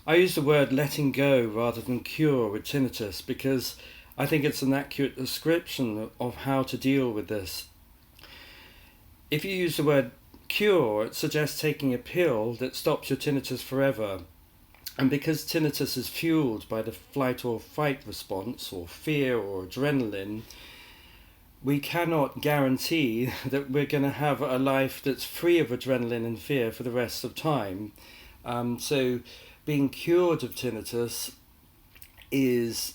I use the word letting go rather than cure with tinnitus because I think it's an accurate description of how to deal with this. If you use the word cure, it suggests taking a pill that stops your tinnitus forever. And because tinnitus is fueled by the flight or fight response, or fear or adrenaline, we cannot guarantee that we're going to have a life that's free of adrenaline and fear for the rest of time. So being cured of tinnitus is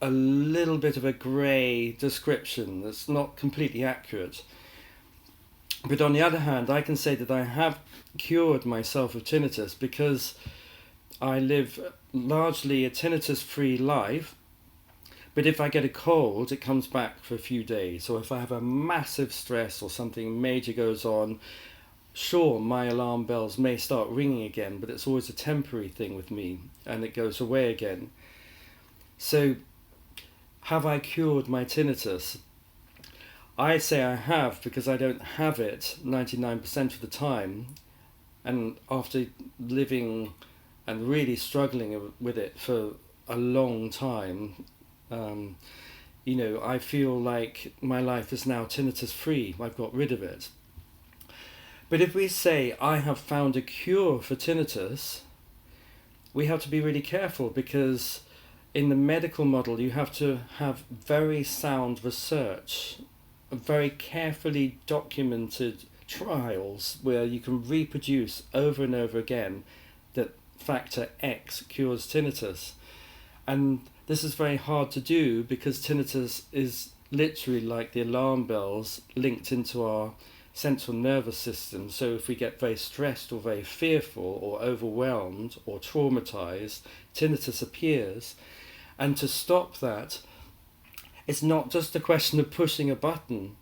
a little bit of a grey description that's not completely accurate. But on the other hand, I can say that I have cured myself of tinnitus because I live largely a tinnitus-free life, but if I get a cold, it comes back for a few days. Or if I have a massive stress or something major goes on, sure, my alarm bells may start ringing again, but it's always a temporary thing with me, and it goes away again. So, have I cured my tinnitus? I say I have because I don't have it 99% of the time, and after living and really struggling with it for a long time, I feel like my life is now tinnitus free. I've got rid of it. But if we say I have found a cure for tinnitus, we have to be really careful because in the medical model you have to have very sound research, very carefully documented trials where you can reproduce over and over again that factor X cures tinnitus. And this is very hard to do because tinnitus is literally like the alarm bells linked into our central nervous system. So if we get very stressed or very fearful or overwhelmed or traumatized, tinnitus appears. And to stop that, it's not just a question of pushing a button.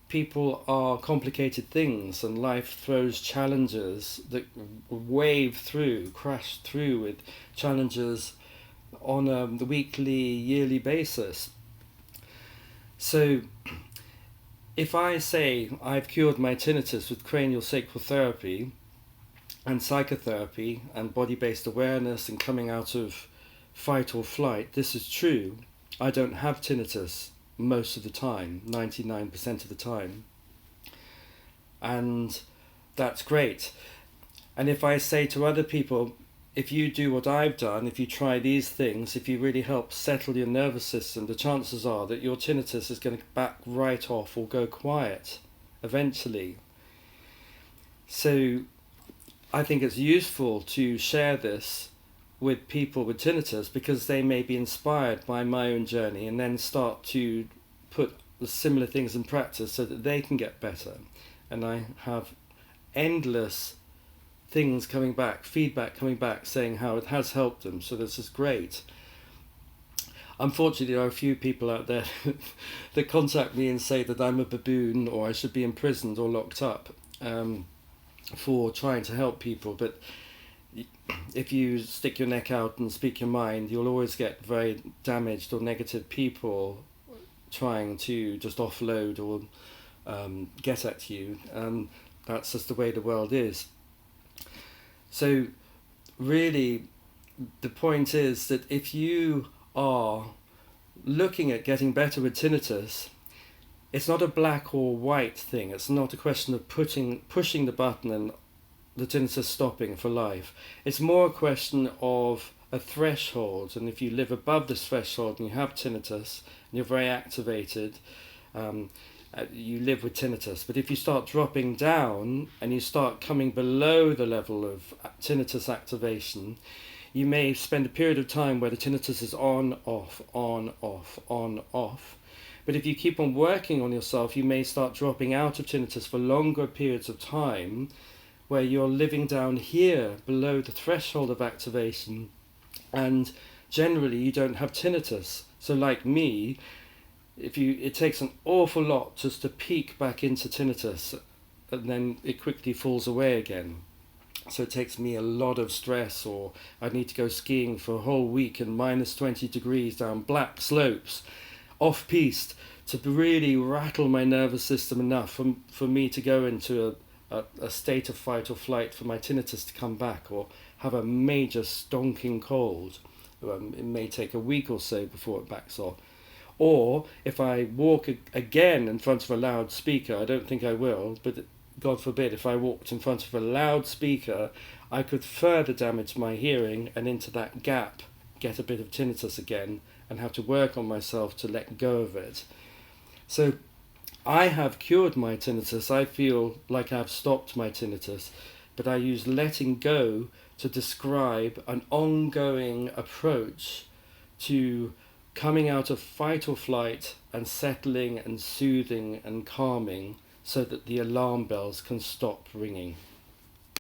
People are complicated things, and life throws challenges that crash through with challenges on a weekly, yearly basis. So if I say I've cured my tinnitus with cranial sacral therapy and psychotherapy and body-based awareness and coming out of fight or flight, this is true. I don't have tinnitus most of the time, 99% of the time. And that's great. And if I say to other people, if you do what I've done, if you try these things, if you really help settle your nervous system, the chances are that your tinnitus is going to back right off or go quiet eventually. So I think it's useful to share this with people with tinnitus because they may be inspired by my own journey and then start to put the similar things in practice so that they can get better. And I have endless things coming back, feedback coming back saying how it has helped them, so this is great. Unfortunately, there are a few people out there that contact me and say that I'm a baboon or I should be imprisoned or locked up for trying to help people, but if you stick your neck out and speak your mind, you'll always get very damaged or negative people trying to just offload or get at you, and that's just the way the world is. So really the point is that if you are looking at getting better with tinnitus, it's not a black or white thing. It's not a question of pushing the button and the tinnitus stopping for life. It's more a question of a threshold, and if you live above this threshold and you have tinnitus and you're very activated, you live with tinnitus. But if you start dropping down and you start coming below the level of tinnitus activation, you may spend a period of time where the tinnitus is on, off, on, off, on, off. But if you keep on working on yourself, you may start dropping out of tinnitus for longer periods of time where you're living down here below the threshold of activation, and generally you don't have tinnitus. So like me, it takes an awful lot just to peak back into tinnitus, and then it quickly falls away again. So it takes me a lot of stress, or I need to go skiing for a whole week in minus 20 degrees down black slopes, off-piste, to really rattle my nervous system enough for me to go into a state of fight or flight for my tinnitus to come back, or have a major stonking cold. It may take a week or so before it backs off. Or if I walk again in front of a loudspeaker, I don't think I will, but God forbid, if I walked in front of a loudspeaker, I could further damage my hearing, and into that gap get a bit of tinnitus again and have to work on myself to let go of it. So I have cured my tinnitus. I feel like I've stopped my tinnitus, but I use letting go to describe an ongoing approach to coming out of fight or flight and settling and soothing and calming so that the alarm bells can stop ringing.